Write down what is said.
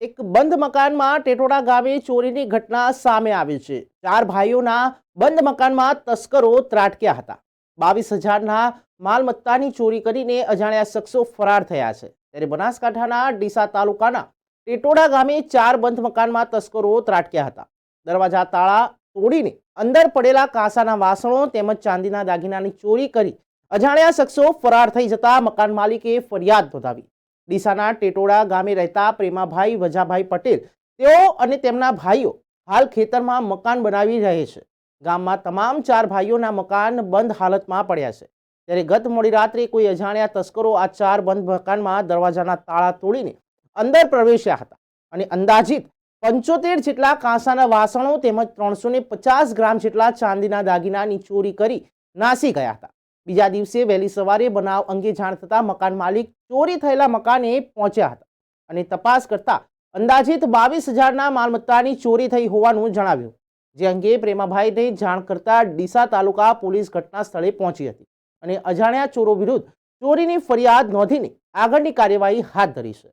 એક બંધ મકાનમાં ટેટોડા ગામે ચોરીની ઘટના સામે આવી છે। ચાર ભાઈઓના બંધ મકાનમાં તસ્કરો ત્રાટક્યા હતા। 22,000ના માલમત્તાની ચોરી કરીને અજાણ્યા શખ્સો ફરાર થયા છે। ત્યારે બનાસકાંઠાના ડીસા તાલુકાના ટેટોડા ગામે ચાર બંધ મકાનમાં તસ્કરો ત્રાટક્યા હતા। દરવાજા તાળા તોડીને અંદર પડેલા કાંસાના વાસણો તેમજ ચાંદીના દાગીનાની ચોરી કરી અજાણ્યા શખ્સો ફરાર થઈ જતા મકાન માલિકે ફરિયાદ નોંધાવી। ડીસાના ટેટોડા ગામે રહેતા પ્રેમાભાઈ વજાભાઈ પટેલ તેઓ અને તેમના ભાઈઓ હાલ ખેતરમાં મકાન બનાવી રહે છે। ગામમાં તમામ ચાર ભાઈઓના મકાન બંધ હાલતમાં પડ્યા છે। ત્યારે ગત મોડી રાત્રે કોઈ અજાણ્યા તસ્કરો આ ચાર બંધ મકાનમાં દરવાજાના તાળા તોડીને અંદર પ્રવેશ્યા હતા અને અંદાજિત 75 જેટલા કાંસાના વાસણો તેમજ 350 ગ્રામ જેટલા ચાંદીના દાગીનાની ચોરી કરી નાસી ગયા હતા। બીજા દિવસે વહેલી સવારે બનાવ અંગે જાણ થતાં મકાન માલિક ચોરી થયેલા મકાને પહોંચ્યા હતા અને તપાસ કરતા અંદાજિત 22,000ના માલમત્તાની ચોરી થઈ હોવાનું જણાવ્યું। જે અંગે પ્રેમાભાઈને જાણ કરતા ડીસા તાલુકા પોલીસ ઘટના સ્થળે પહોંચી હતી અને અજાણ્યા ચોરો વિરુદ્ધ ચોરીની ફરિયાદ નોંધીને આગળની કાર્યવાહી હાથ ધરી છે।